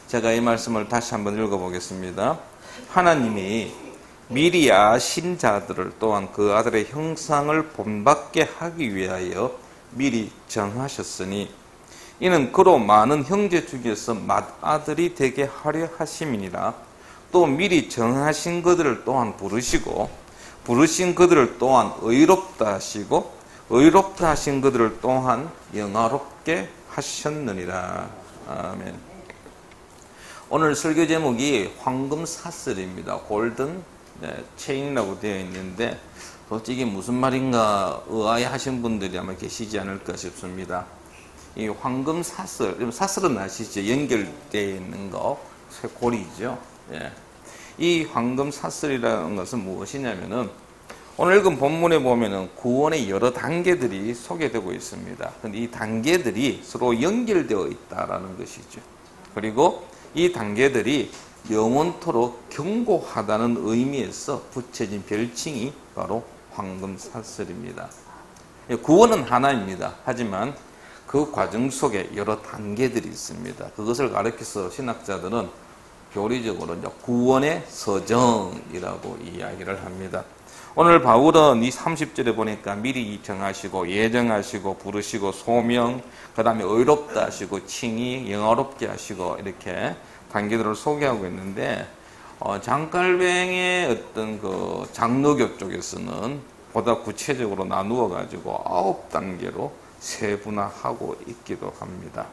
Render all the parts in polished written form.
제가 이 말씀을 다시 한번 읽어보겠습니다. 하나님이 미리 아신 자들을 또한 그 아들의 형상을 본받게 하기 위하여 미리 정하셨으니 이는 그로 많은 형제 중에서 맏아들이 되게 하려 하심이니라. 또 미리 정하신 그들을 또한 부르시고 부르신 그들을 또한 의롭다 하시고 의롭다 하신 그들을 또한 영화롭게 하셨느니라. 아멘. 오늘 설교 제목이 황금사슬입니다. 골든 체인이라고 되어 있는데 솔직히 무슨 말인가 의아해하신 분들이 아마 계시지 않을까 싶습니다. 이 황금사슬, 사슬은 아시죠? 연결되어 있는 거, 쇠고리죠. 예. 이 황금사슬이라는 것은 무엇이냐면은 오늘 읽은 본문에 보면은 구원의 여러 단계들이 소개되고 있습니다. 근데 이 단계들이 서로 연결되어 있다라는 것이죠. 그리고 이 단계들이 영원토록 견고하다는 의미에서 붙여진 별칭이 바로 황금사슬입니다. 구원은 하나입니다. 하지만 그 과정 속에 여러 단계들이 있습니다. 그것을 가르쳐서 신학자들은 교리적으로 구원의 서정이라고 이야기를 합니다. 오늘 바울은 이 30절에 보니까 미리 정하시고 예정하시고 부르시고 소명, 그 다음에 의롭다 하시고 칭의, 영화롭게 하시고 이렇게 단계들을 소개하고 있는데 장깔뱅의 어떤 그 장로교 쪽에서는 보다 구체적으로 나누어 가지고 9단계로 세분화하고 있기도 합니다.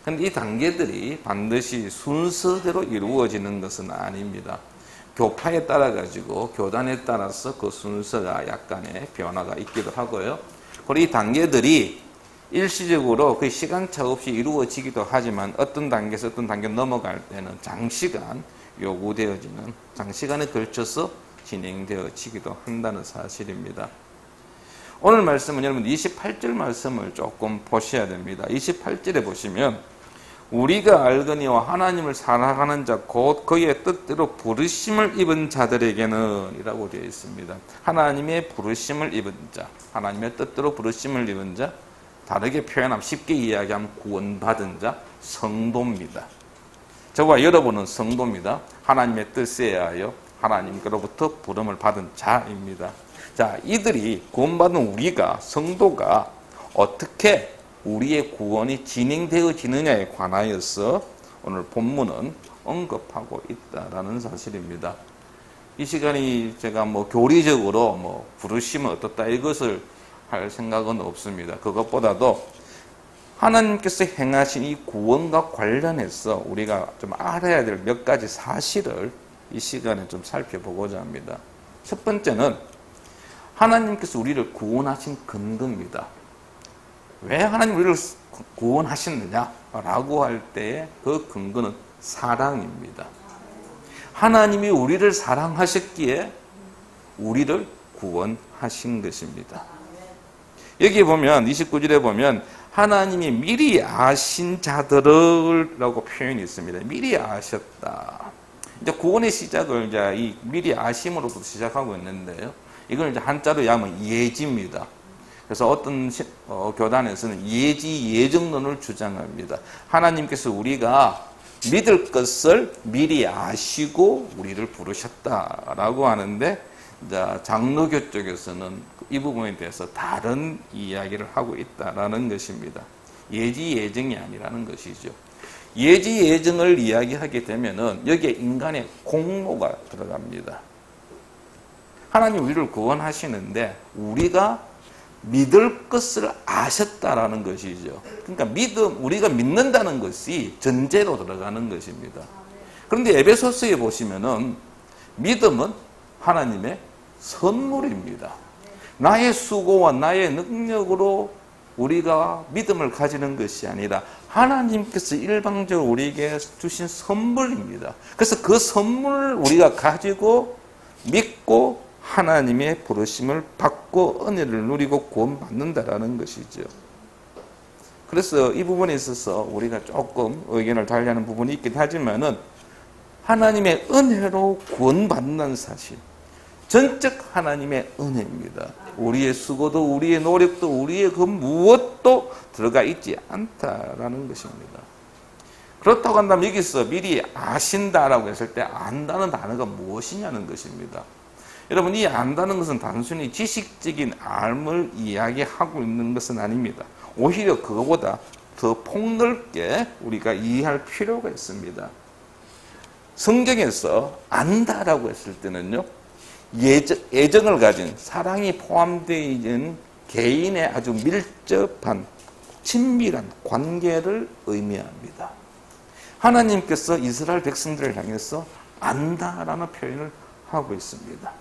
그런데 이 단계들이 반드시 순서대로 이루어지는 것은 아닙니다. 교파에 따라 가지고 교단에 따라서 그 순서가 약간의 변화가 있기도 하고요. 그리고 이 단계들이 일시적으로 그 시간차 없이 이루어지기도 하지만 어떤 단계에서 어떤 단계 넘어갈 때는 장시간 요구되어지는 장시간에 걸쳐서 진행되어지기도 한다는 사실입니다. 오늘 말씀은 여러분 28절 말씀을 조금 보셔야 됩니다. 28절에 보시면 우리가 알거니와 하나님을 사랑하는 자 곧 그의 뜻대로 부르심을 입은 자들에게는 이라고 되어 있습니다. 하나님의 부르심을 입은 자, 하나님의 뜻대로 부르심을 입은 자, 다르게 표현하면 쉽게 이야기하면 구원받은 자, 성도입니다. 저와 여러분은 성도입니다. 하나님의 뜻에 의하여 하나님께로부터 부름을 받은 자입니다. 자, 이들이 구원받은 우리가, 성도가 어떻게 우리의 구원이 진행되어지느냐에 관하여서 오늘 본문은 언급하고 있다라는 사실입니다. 이 시간이 제가 교리적으로 부르시면 어떻다 이것을 할 생각은 없습니다. 그것보다도 하나님께서 행하신 이 구원과 관련해서 우리가 좀 알아야 될 몇 가지 사실을 이 시간에 좀 살펴보고자 합니다. 첫 번째는 하나님께서 우리를 구원하신 근거입니다. 왜 하나님 우리를 구원하셨느냐라고 할 때의 그 근거는 사랑입니다. 하나님이 우리를 사랑하셨기에 우리를 구원하신 것입니다. 여기 보면 29절에 보면 하나님이 미리 아신 자들을 라고 표현이 있습니다. 미리 아셨다. 이제 구원의 시작을 이제 이 미리 아심으로부터 시작하고 있는데요. 이걸 이제 한자로 하면 예지입니다. 그래서 어떤 교단에서는 예지 예정론을 주장합니다. 하나님께서 우리가 믿을 것을 미리 아시고 우리를 부르셨다라고 하는데 장로교 쪽에서는 이 부분에 대해서 다른 이야기를 하고 있다라는 것입니다. 예지 예정이 아니라는 것이죠. 예지 예정을 이야기하게 되면은 여기에 인간의 공로가 들어갑니다. 하나님 우리를 구원하시는데 우리가 믿을 것을 아셨다라는 것이죠. 그러니까 우리가 믿는다는 것이 전제로 들어가는 것입니다. 그런데 에베소서에 보시면은 믿음은 하나님의 선물입니다. 나의 수고와 나의 능력으로 우리가 믿음을 가지는 것이 아니라 하나님께서 일방적으로 우리에게 주신 선물입니다. 그래서 그 선물을 우리가 가지고 믿고 하나님의 부르심을 받고 은혜를 누리고 구원받는다라는 것이죠. 그래서 이 부분에 있어서 우리가 조금 의견을 달리하는 부분이 있긴 하지만은 하나님의 은혜로 구원받는 사실, 전적 하나님의 은혜입니다. 우리의 수고도 우리의 노력도 우리의 그 무엇도 들어가 있지 않다라는 것입니다. 그렇다고 한다면 여기서 미리 아신다라고 했을 때 안다는 단어가 무엇이냐는 것입니다. 여러분, 이 안다는 것은 단순히 지식적인 알을 이야기하고 있는 것은 아닙니다. 오히려 그거보다 더 폭넓게 우리가 이해할 필요가 있습니다. 성경에서 안다라고 했을 때는요, 애정을 가진 사랑이 포함되어 있는 개인의 아주 밀접한 친밀한 관계를 의미합니다. 하나님께서 이스라엘 백성들을 향해서 안다라는 표현을 하고 있습니다.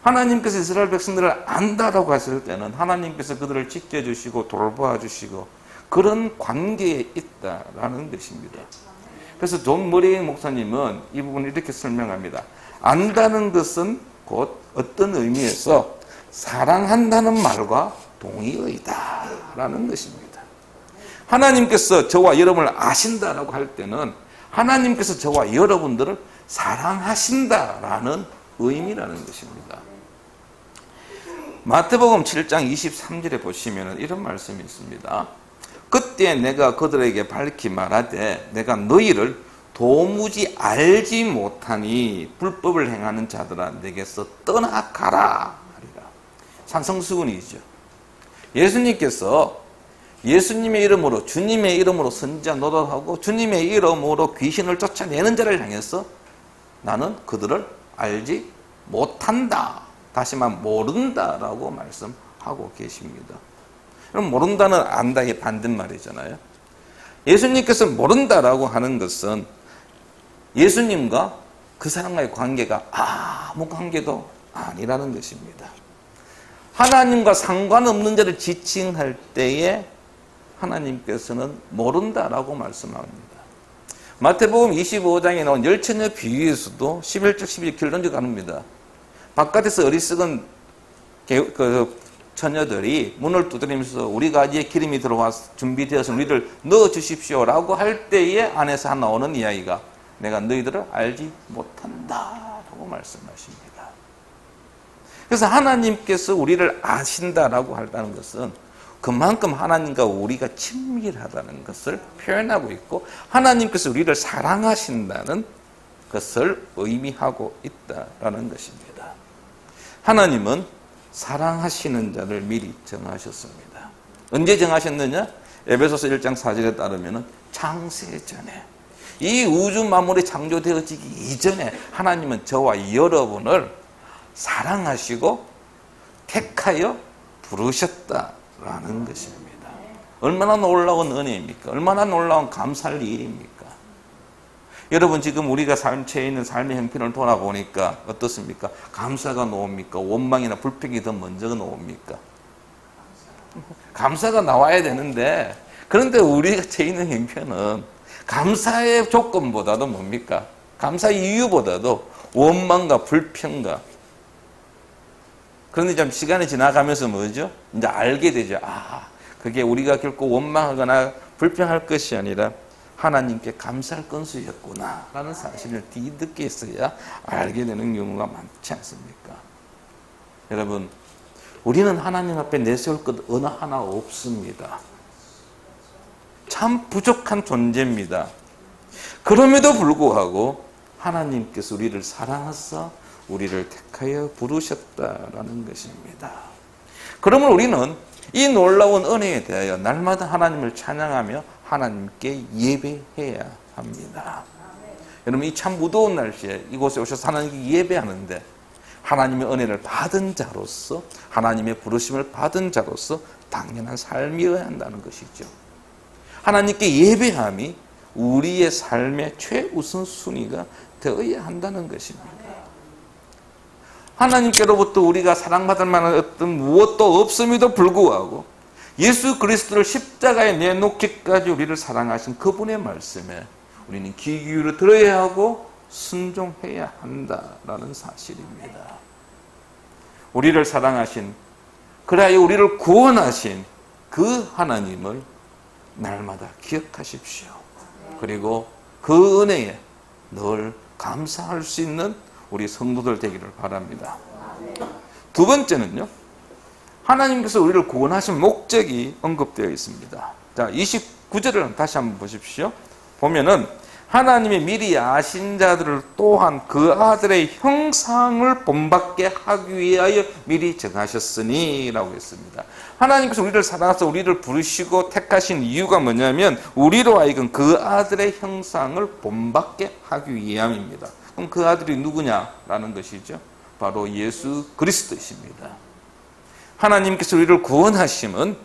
하나님께서 이스라엘 백성들을 안다라고 하실 때는 하나님께서 그들을 지켜주시고 돌봐주시고 그런 관계에 있다라는 것입니다. 그래서 존 머레이 목사님은 이 부분을 이렇게 설명합니다. 안다는 것은 곧 어떤 의미에서 사랑한다는 말과 동의어이다라는 것입니다. 하나님께서 저와 여러분을 아신다라고 할 때는 하나님께서 저와 여러분들을 사랑하신다라는 의미라는 것입니다. 마태복음 7장 23절에 보시면 이런 말씀이 있습니다. 그때 내가 그들에게 밝히 말하되 내가 너희를 도무지 알지 못하니 불법을 행하는 자들아 내게서 떠나가라 하리라. 산성수훈이죠. 예수님께서 예수님의 이름으로 주님의 이름으로 선지자 노릇하고 주님의 이름으로 귀신을 쫓아내는 자를 향해서 나는 그들을 알지 못한다. 다시 말하면 모른다라고 말씀하고 계십니다. 그럼 모른다는 안다의 반대말이잖아요. 예수님께서 모른다라고 하는 것은 예수님과 그 사람과의 관계가 아무 관계도 아니라는 것입니다. 하나님과 상관없는 자를 지칭할 때에 하나님께서는 모른다라고 말씀합니다. 마태복음 25장에 나온 열처녀 비유에서도 11절 12절 결론적으로 가릅니다. 바깥에서 어리석은 처녀들이 문을 두드리면서 우리가 이제 기름이 들어와 준비되어서 우리를 넣어주십시오라고 할 때에 안에서 나오는 이야기가 내가 너희들을 알지 못한다라고 말씀하십니다. 그래서 하나님께서 우리를 아신다라고 한다는 것은 그만큼 하나님과 우리가 친밀하다는 것을 표현하고 있고 하나님께서 우리를 사랑하신다는 것을 의미하고 있다라는 것입니다. 하나님은 사랑하시는 자를 미리 정하셨습니다. 언제 정하셨느냐? 에베소서 1장 4절에 따르면 창세 전에 이 우주 만물이 창조되어지기 이전에 하나님은 저와 여러분을 사랑하시고 택하여 부르셨다라는 것입니다. 얼마나 놀라운 은혜입니까? 얼마나 놀라운 감사할 일입니까? 여러분 지금 우리가 삶체에 있는 삶의 형편을 돌아보니까 어떻습니까? 감사가 나옵니까? 원망이나 불평이 더 먼저 나옵니까? 감사가 나와야 되는데 그런데 우리가 처해 있는 형편은 감사의 조건보다도 뭡니까? 감사의 이유보다도 원망과 불평과 그런데 좀 시간이 지나가면서 뭐죠? 이제 알게 되죠. 그게 우리가 결코 원망하거나 불평할 것이 아니라 하나님께 감사할 건수였구나 라는 사실을 뒤늦게서야 알게 되는 경우가 많지 않습니까? 여러분 우리는 하나님 앞에 내세울 것 어느 하나 없습니다. 참 부족한 존재입니다. 그럼에도 불구하고 하나님께서 우리를 사랑하사 우리를 택하여 부르셨다라는 것입니다. 그러면 우리는 이 놀라운 은혜에 대하여 날마다 하나님을 찬양하며 하나님께 예배해야 합니다. 여러분 이 참 무더운 날씨에 이곳에 오셔서 하나님께 예배하는데 하나님의 은혜를 받은 자로서 하나님의 부르심을 받은 자로서 당연한 삶이어야 한다는 것이죠. 하나님께 예배함이 우리의 삶의 최우선 순위가 되어야 한다는 것입니다. 하나님께로부터 우리가 사랑받을 만한 어떤 무엇도 없음에도 불구하고 예수 그리스도를 십자가에 내놓기까지 우리를 사랑하신 그분의 말씀에 우리는 귀 기울여 들어야 하고 순종해야 한다라는 사실입니다. 우리를 사랑하신 그리하여 우리를 구원하신 그 하나님을 날마다 기억하십시오. 그리고 그 은혜에 늘 감사할 수 있는 우리 성도들 되기를 바랍니다. 두 번째는요. 하나님께서 우리를 구원하신 목적이 언급되어 있습니다. 자, 29절을 다시 한번 보십시오. 보면은 하나님이 미리 아신 자들을 또한 그 아들의 형상을 본받게 하기 위하여 미리 정하셨으니 라고 했습니다. 하나님께서 우리를 사랑하셔서 우리를 부르시고 택하신 이유가 뭐냐면 우리로 하여금 그 아들의 형상을 본받게 하기 위함입니다. 그럼 그 아들이 누구냐라는 것이죠. 바로 예수 그리스도이십니다. 하나님께서 우리를 구원하신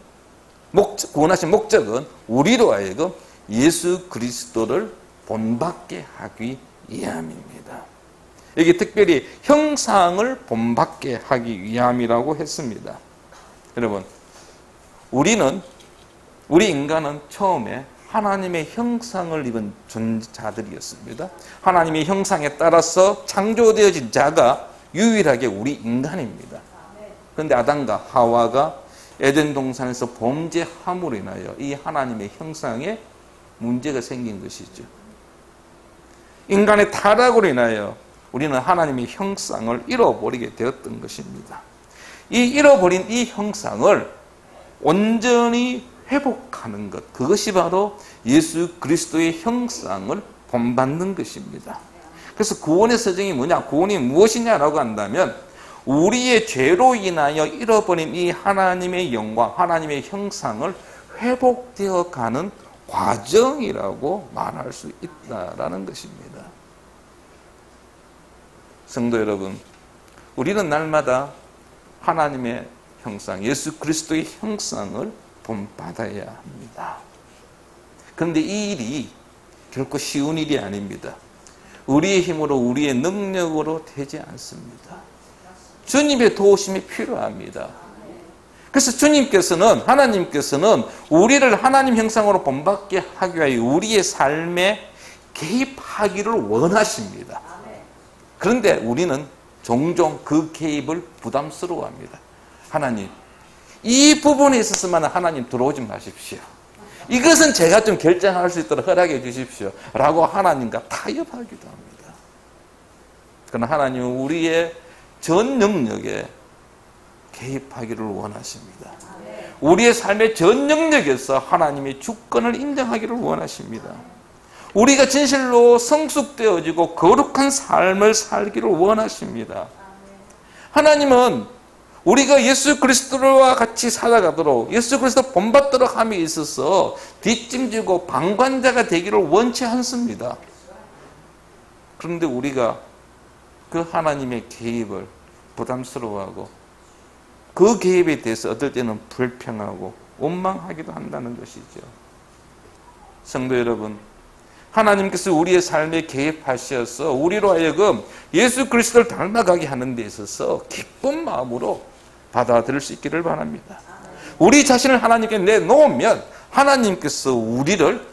목적은 우리로 하여금 예수 그리스도를 본받게 하기 위함입니다. 여기 특별히 형상을 본받게 하기 위함이라고 했습니다. 여러분, 우리 인간은 처음에 하나님의 형상을 입은 존재자들이었습니다. 하나님의 형상에 따라서 창조되어진 자가 유일하게 우리 인간입니다. 그런데 아담과 하와가 에덴 동산에서 범죄함으로 인하여 이 하나님의 형상에 문제가 생긴 것이죠. 인간의 타락으로 인하여 우리는 하나님의 형상을 잃어버리게 되었던 것입니다. 이 잃어버린 이 형상을 온전히 회복하는 것, 그것이 바로 예수 그리스도의 형상을 본받는 것입니다. 그래서 구원의 서정이 뭐냐, 구원이 무엇이냐라고 한다면 우리의 죄로 인하여 잃어버린 이 하나님의 영광, 하나님의 형상을 회복되어 가는 과정이라고 말할 수 있다라는 것입니다. 성도 여러분, 우리는 날마다 하나님의 형상, 예수 그리스도의 형상을 본받아야 합니다. 그런데 이 일이 결코 쉬운 일이 아닙니다. 우리의 힘으로, 우리의 능력으로 되지 않습니다. 주님의 도우심이 필요합니다. 그래서 하나님께서는 우리를 하나님 형상으로 본받게 하기 위하여 우리의 삶에 개입하기를 원하십니다. 그런데 우리는 종종 그 개입을 부담스러워합니다. 하나님, 이 부분에 있어서만 하나님 들어오지 마십시오. 이것은 제가 좀 결정할 수 있도록 허락해 주십시오. 라고 하나님과 타협하기도 합니다. 그러나 하나님은 우리의 전 영역에 개입하기를 원하십니다. 우리의 삶의 전 영역에서 하나님의 주권을 인정하기를 원하십니다. 우리가 진실로 성숙되어지고 거룩한 삶을 살기를 원하십니다. 하나님은 우리가 예수 그리스도와 같이 살아가도록, 예수 그리스도 본받도록 함에 있어서 뒷짐지고 방관자가 되기를 원치 않습니다. 그런데 우리가 그 하나님의 개입을 부담스러워하고 그 개입에 대해서 어떨 때는 불평하고 원망하기도 한다는 것이죠. 성도 여러분, 하나님께서 우리의 삶에 개입하셔서 우리로 하여금 예수 그리스도를 닮아가게 하는 데 있어서 기쁜 마음으로 받아들일 수 있기를 바랍니다. 우리 자신을 하나님께 내놓으면 하나님께서 우리를,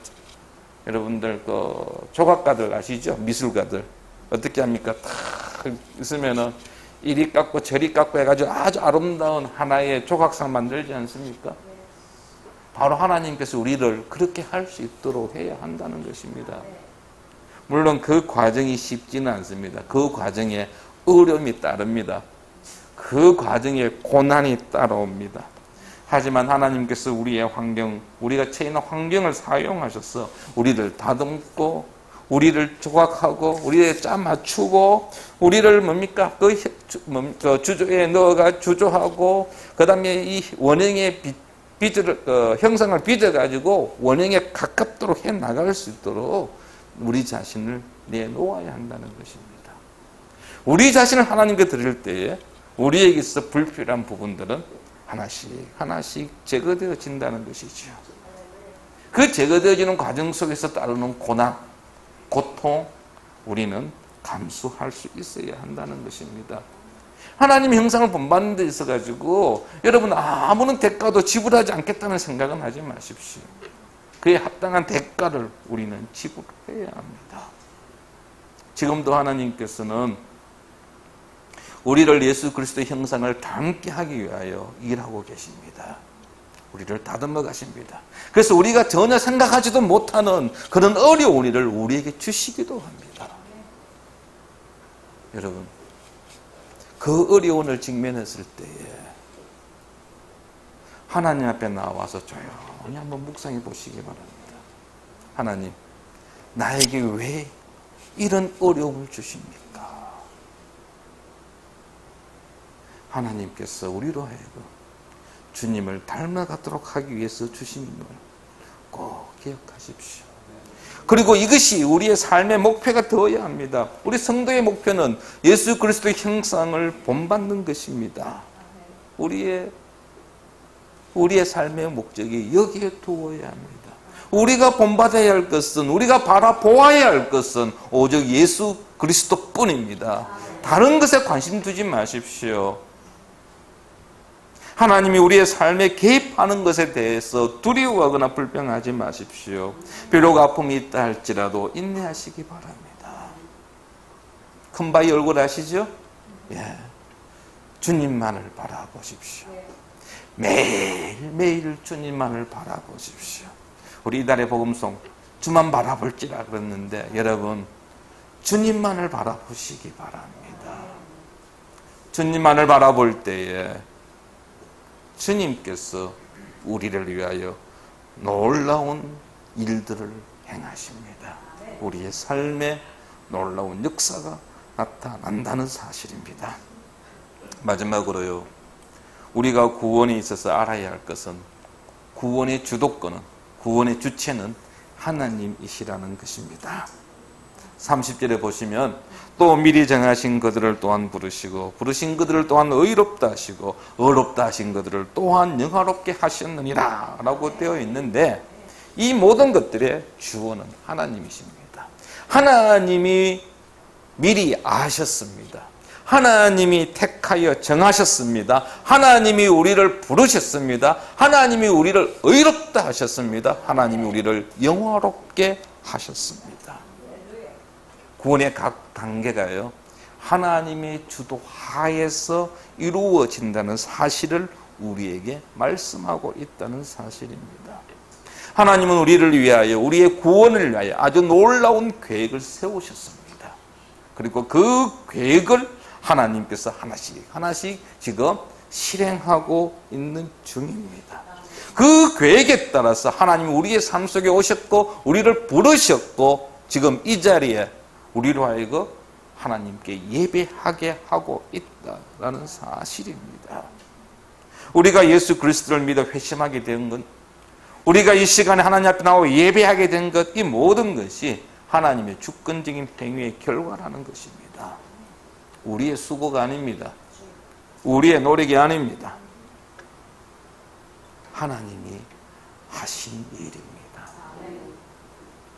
여러분들 그 조각가들 아시죠? 미술가들 어떻게 합니까? 탁 있으면은 이리 깎고 저리 깎고 해가지고 아주 아름다운 하나의 조각상 만들지 않습니까? 바로 하나님께서 우리를 그렇게 할 수 있도록 해야 한다는 것입니다. 물론 그 과정이 쉽지는 않습니다. 그 과정에 어려움이 따릅니다. 그 과정에 고난이 따라옵니다. 하지만 하나님께서 우리의 환경, 우리가 처해 있는 환경을 사용하셔서 우리를 다듬고 우리를 조각하고 우리를 짜 맞추고 우리를 뭡니까? 그 주조에 넣어가 주조하고 그 다음에 이 원형의 형상을 빚어가지고 원형에 가깝도록 해 나갈 수 있도록 우리 자신을 내놓아야 한다는 것입니다. 우리 자신을 하나님께 드릴 때에 우리에게 있어 불필요한 부분들은 하나씩 제거되어진다는 것이죠. 그 제거되어지는 과정 속에서 따르는 고난, 고통, 우리는 감수할 수 있어야 한다는 것입니다. 하나님의 형상을 본받는 데 있어가지고 여러분 아무런 대가도 지불하지 않겠다는 생각은 하지 마십시오. 그에 합당한 대가를 우리는 지불해야 합니다. 지금도 하나님께서는 우리를 예수 그리스도의 형상을 닮게 하기 위하여 일하고 계십니다. 우리를 다듬어 가십니다. 그래서 우리가 전혀 생각하지도 못하는 그런 어려운 일을 우리에게 주시기도 합니다. 여러분, 그 어려움을 직면했을 때에 하나님 앞에 나와서 조용히 한번 묵상해 보시기 바랍니다. 하나님, 나에게 왜 이런 어려움을 주십니까? 하나님께서 우리로 하여금 주님을 닮아가도록 하기 위해서 주신 걸 꼭 기억하십시오. 그리고 이것이 우리의 삶의 목표가 되어야 합니다. 우리 성도의 목표는 예수 그리스도의 형상을 본받는 것입니다. 우리의 삶의 목적이 여기에 두어야 합니다. 우리가 본받아야 할 것은, 우리가 바라보아야 할 것은 오직 예수 그리스도뿐입니다. 다른 것에 관심 두지 마십시오. 하나님이 우리의 삶에 개입하는 것에 대해서 두려워하거나 불평하지 마십시오. 비록 아픔이 있다 할지라도 인내하시기 바랍니다. 큰 바위 얼굴 아시죠? 예. 주님만을 바라보십시오. 매일매일 주님만을 바라보십시오. 우리 이달의 복음송 주만 바라볼지라 그랬는데 여러분 주님만을 바라보시기 바랍니다. 주님만을 바라볼 때에 주님께서 우리를 위하여 놀라운 일들을 행하십니다. 우리의 삶에 놀라운 역사가 나타난다는 사실입니다. 마지막으로요, 우리가 구원에 있어서 알아야 할 것은 구원의 주도권은, 구원의 주체는 하나님이시라는 것입니다. 30절에 보시면 또 미리 정하신 그들을 또한 부르시고 부르신 그들을 또한 의롭다 하시고 의롭다 하신 그들을 또한 영화롭게 하셨느니라 라고 되어 있는데, 이 모든 것들의 주어는 하나님이십니다. 하나님이 미리 아셨습니다. 하나님이 택하여 정하셨습니다. 하나님이 우리를 부르셨습니다. 하나님이 우리를 의롭다 하셨습니다. 하나님이 우리를 영화롭게 하셨습니다. 구원의 각 단계가요, 하나님의 주도 하에서 이루어진다는 사실을 우리에게 말씀하고 있다는 사실입니다. 하나님은 우리를 위하여, 우리의 구원을 위하여 아주 놀라운 계획을 세우셨습니다. 그리고 그 계획을 하나님께서 하나씩 지금 실행하고 있는 중입니다. 그 계획에 따라서 하나님은 우리의 삶 속에 오셨고 우리를 부르셨고 지금 이 자리에 우리로 하여금 하나님께 예배하게 하고 있다는 사실입니다. 우리가 예수 그리스도를 믿어 회심하게 된 것, 우리가 이 시간에 하나님 앞에 나와 예배하게 된 것, 이 모든 것이 하나님의 주권적인 행위의 결과라는 것입니다. 우리의 수고가 아닙니다. 우리의 노력이 아닙니다. 하나님이 하신 일입니다.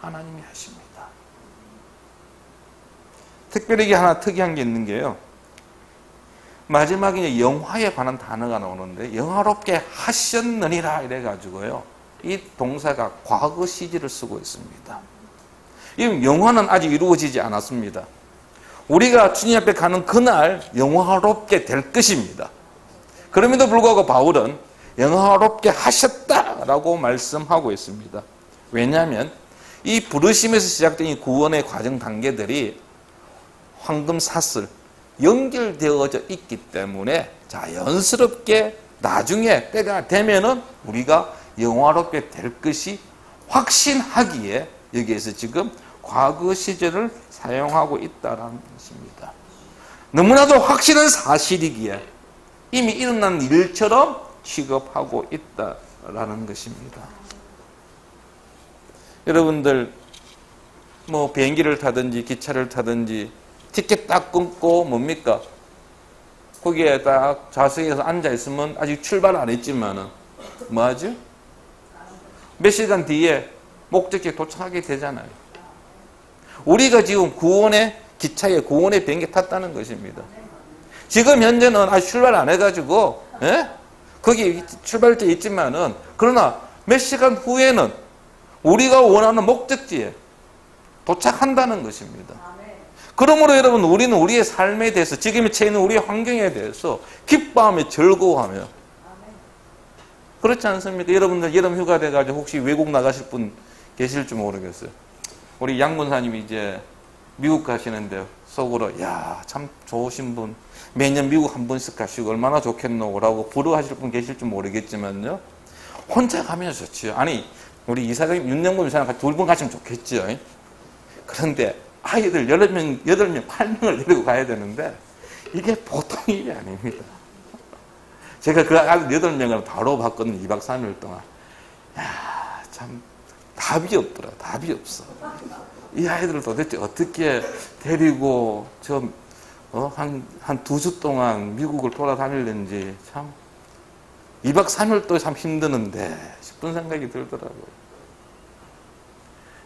하나님이 하십니다. 특별히 이게 하나 특이한 게 있는 게요, 마지막에 영화에 관한 단어가 나오는데 영화롭게 하셨느니라 이래가지고요, 이 동사가 과거 시제를 쓰고 있습니다. 이 영화는 아직 이루어지지 않았습니다. 우리가 주님 앞에 가는 그날 영화롭게 될 것입니다. 그럼에도 불구하고 바울은 영화롭게 하셨다라고 말씀하고 있습니다. 왜냐하면 이 부르심에서 시작된 이 구원의 과정 단계들이 황금 사슬 연결되어져 있기 때문에 자연스럽게 나중에 때가 되면은 우리가 영화롭게 될 것이 확신하기에 여기에서 지금 과거 시제를 사용하고 있다는 것입니다. 너무나도 확실한 사실이기에 이미 일어난 일처럼 취급하고 있다라는 것입니다. 여러분들 뭐 비행기를 타든지 기차를 타든지 티켓 딱 끊고 뭡니까? 거기에 딱 좌석에서 앉아 있으면 아직 출발 안 했지만은 뭐 하죠? 몇 시간 뒤에 목적지에 도착하게 되잖아요. 우리가 지금 구원의 기차에 구원의 비행기 탔다는 것입니다. 지금 현재는 아직 출발 안 해가지고 거기 출발지에 있지만은 그러나 몇 시간 후에는 우리가 원하는 목적지에 도착한다는 것입니다. 그러므로 여러분 우리는 우리의 삶에 대해서 지금 처해 있는 우리의 환경에 대해서 기뻐하며 즐거워하며 그렇지 않습니까? 여러분들 여름 휴가 돼가지고 혹시 외국 나가실 분 계실지 모르겠어요. 우리 양 권사님이 이제 미국 가시는데 속으로 야, 참 좋으신 분 매년 미국 한 번씩 가시고 얼마나 좋겠노라고 부러워하실 분 계실지 모르겠지만요, 혼자 가면 좋지요. 아니 우리 이사장님 윤영금 이사장 같이 2분 가시면 좋겠죠. 그런데 아이들 8명, 8명을 데리고 가야 되는데 이게 보통 일이 아닙니다. 제가 그 아들 8명을 바로 봤거든요. 2박 3일 동안. 야, 참 답이 없더라. 답이 없어. 이 아이들을 도대체 어떻게 데리고 한 2주 동안 미국을 돌아다닐는지 참 2박 3일도 참 힘드는데 싶은 생각이 들더라고요.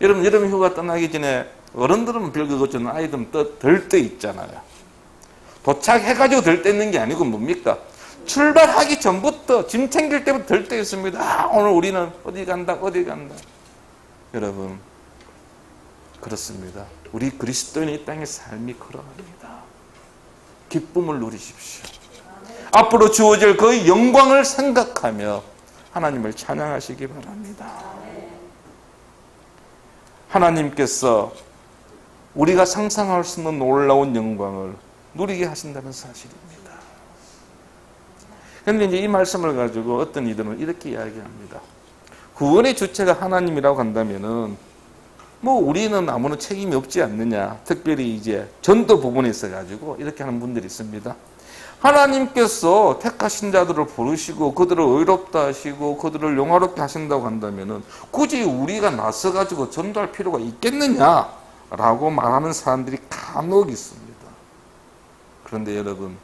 여러분, 여름 휴가 떠나기 전에 어른들은 별거 없지만 아이들은 덜 때 있잖아요. 도착해가지고 덜 때 있는 게 아니고 뭡니까? 출발하기 전부터 짐 챙길 때부터 덜 때 있습니다. 아, 오늘 우리는 어디 간다, 어디 간다. 여러분, 그렇습니다. 우리 그리스도인의 이 땅의 삶이 그러합니다. 기쁨을 누리십시오. 앞으로 주어질 그 영광을 생각하며 하나님을 찬양하시기 바랍니다. 하나님께서 우리가 상상할 수 없는 놀라운 영광을 누리게 하신다는 사실입니다. 그런데 이제 이 말씀을 가지고 어떤 이들은 이렇게 이야기합니다. 구원의 주체가 하나님이라고 한다면은 우리는 아무런 책임이 없지 않느냐. 특별히 이제 전도 부분에 있어 가지고 이렇게 하는 분들이 있습니다. 하나님께서 택하신 자들을 부르시고 그들을 의롭다 하시고 그들을 영화롭게 하신다고 한다면은 굳이 우리가 나서 가지고 전도할 필요가 있겠느냐라고 말하는 사람들이 간혹 있습니다. 그런데 여러분,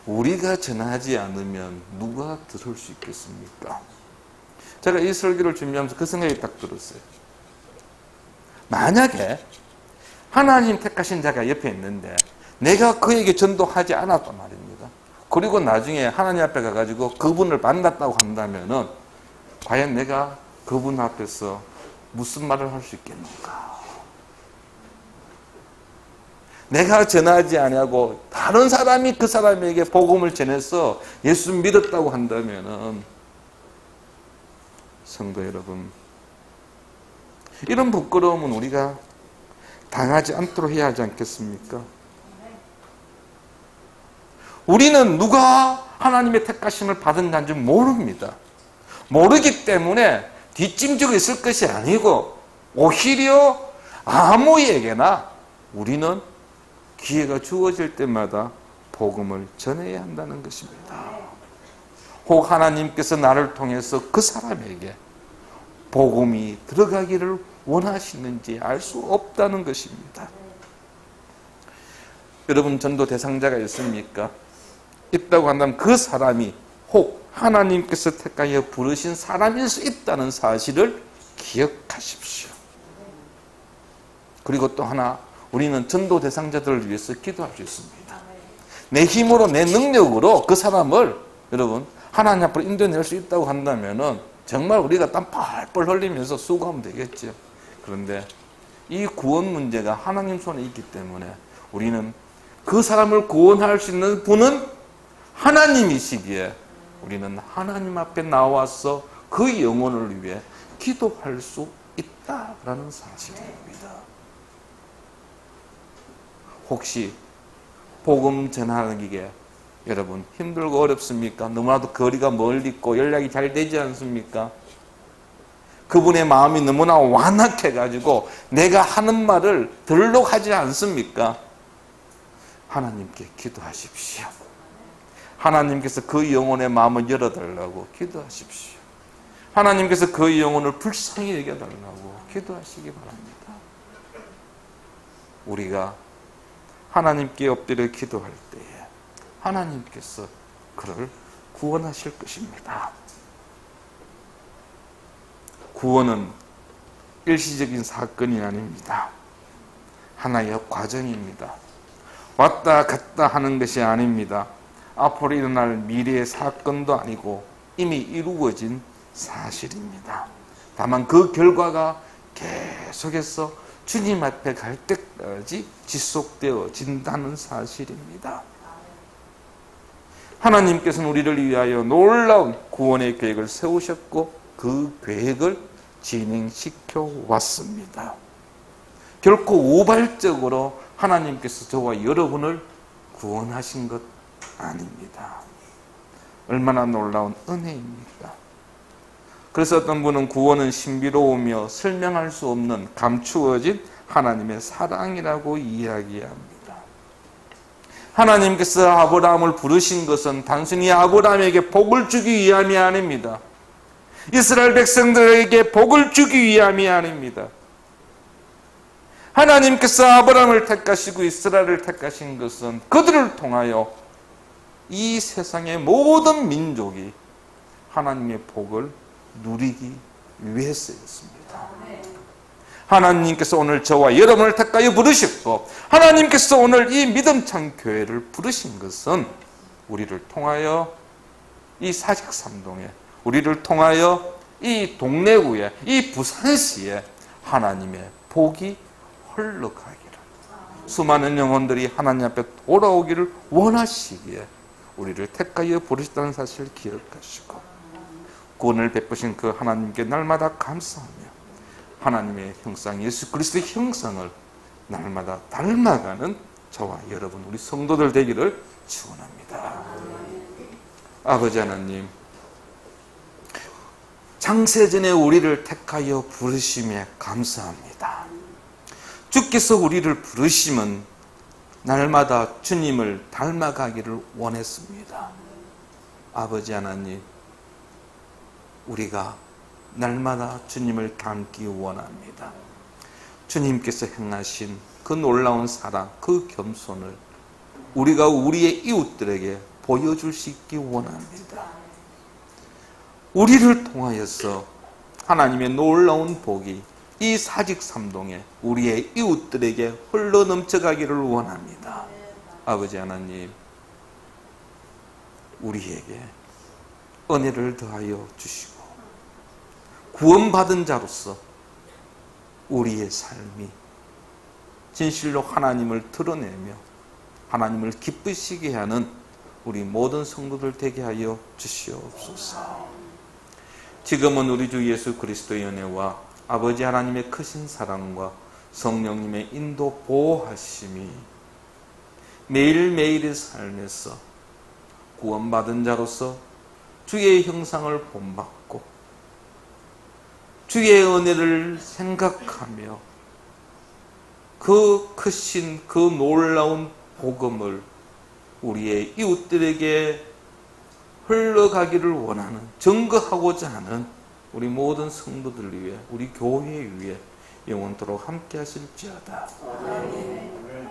우리가 전하지 않으면 누가 들을 수 있겠습니까? 제가 이 설교를 준비하면서 그 생각이 딱 들었어요. 만약에 하나님 택하신 자가 옆에 있는데 내가 그에게 전도하지 않았단 말입니다. 그리고 나중에 하나님 앞에 가가지고 그분을 만났다고 한다면은 과연 내가 그분 앞에서 무슨 말을 할 수 있겠는가? 내가 전하지 아니하고 다른 사람이 그 사람에게 복음을 전해서 예수 믿었다고 한다면은 성도 여러분, 이런 부끄러움은 우리가 당하지 않도록 해야 하지 않겠습니까? 우리는 누가 하나님의 택하심을 받은 자인지 모릅니다. 모르기 때문에 뒷짐지고 있을 것이 아니고 오히려 아무에게나 우리는 기회가 주어질 때마다 복음을 전해야 한다는 것입니다. 혹 하나님께서 나를 통해서 그 사람에게 복음이 들어가기를 원하시는지 알 수 없다는 것입니다. 여러분, 전도 대상자가 있습니까? 있다고 한다면 그 사람이 혹 하나님께서 택하여 부르신 사람일 수 있다는 사실을 기억하십시오. 그리고 또 하나, 우리는 전도 대상자들을 위해서 기도할 수 있습니다. 내 힘으로, 내 능력으로 그 사람을 여러분 하나님 앞으로 인도해낼 수 있다고 한다면은 정말 우리가 땀 펄펄 흘리면서 수고하면 되겠죠. 그런데 이 구원 문제가 하나님 손에 있기 때문에 우리는 그 사람을 구원할 수 있는 분은 하나님이시기에 우리는 하나님 앞에 나와서 그 영혼을 위해 기도할 수 있다라는 사실입니다. 혹시 복음 전하기에 여러분 힘들고 어렵습니까? 너무나도 거리가 멀리 있고 연락이 잘 되지 않습니까? 그분의 마음이 너무나 완악해가지고 내가 하는 말을 들으려고 하지 않습니까? 하나님께 기도하십시오. 하나님께서 그 영혼의 마음을 열어달라고 기도하십시오. 하나님께서 그 영혼을 불쌍히 여겨달라고 기도하시기 바랍니다. 우리가 하나님께 엎드려 기도할 때에 하나님께서 그를 구원하실 것입니다. 구원은 일시적인 사건이 아닙니다. 하나의 과정입니다. 왔다 갔다 하는 것이 아닙니다. 앞으로 일어날 미래의 사건도 아니고 이미 이루어진 사실입니다. 다만 그 결과가 계속해서 주님 앞에 갈 때까지 지속되어진다는 사실입니다. 하나님께서는 우리를 위하여 놀라운 구원의 계획을 세우셨고 그 계획을 진행시켜 왔습니다. 결코 우발적으로 하나님께서 저와 여러분을 구원하신 것 아닙니다. 얼마나 놀라운 은혜입니까? 그래서 어떤 분은 구원은 신비로우며 설명할 수 없는 감추어진 하나님의 사랑이라고 이야기합니다. 하나님께서 아브라함을 부르신 것은 단순히 아브라함에게 복을 주기 위함이 아닙니다. 이스라엘 백성들에게 복을 주기 위함이 아닙니다. 하나님께서 아브라함을 택하시고 이스라엘을 택하신 것은 그들을 통하여 이 세상의 모든 민족이 하나님의 복을 누리기 위해서였습니다. 하나님께서 오늘 저와 여러분을 택하여 부르셨고, 하나님께서 오늘 이 믿음찬 교회를 부르신 것은 우리를 통하여 이 사직삼동에, 우리를 통하여 이 동래구에, 이 부산시에 하나님의 복이 흘러가기를, 수많은 영혼들이 하나님 앞에 돌아오기를 원하시기에 우리를 택하여 부르셨다는 사실을 기억하시고, 구원을 베푸신 그 하나님께 날마다 감사하며 하나님의 형상, 예수 그리스도의 형상을 날마다 닮아가는 저와 여러분, 우리 성도들 되기를 축원합니다. 아버지 하나님, 창세전에 우리를 택하여 부르심에 감사합니다. 주께서 우리를 부르심은 날마다 주님을 닮아가기를 원했습니다. 아버지 하나님, 우리가 날마다 주님을 닮기 원합니다. 주님께서 행하신 그 놀라운 사랑, 그 겸손을 우리가 우리의 이웃들에게 보여줄 수 있기 원합니다. 우리를 통하여서 하나님의 놀라운 복이 이 사직삼동에 우리의 이웃들에게 흘러넘쳐가기를 원합니다. 아버지 하나님, 우리에게 은혜를 더하여 주시고 구원받은 자로서 우리의 삶이 진실로 하나님을 드러내며 하나님을 기쁘시게 하는 우리 모든 성도들 되게 하여 주시옵소서. 지금은 우리 주 예수 그리스도의 은혜와 아버지 하나님의 크신 사랑과 성령님의 인도 보호하심이 매일매일의 삶에서 구원받은 자로서 주의 형상을 본받고 주의 은혜를 생각하며 그 크신 그 놀라운 복음을 우리의 이웃들에게 흘러가기를 원하는, 증거하고자 하는 우리 모든 성도들 위해, 우리 교회 위해 영원토록 함께 하실지어다. 아멘.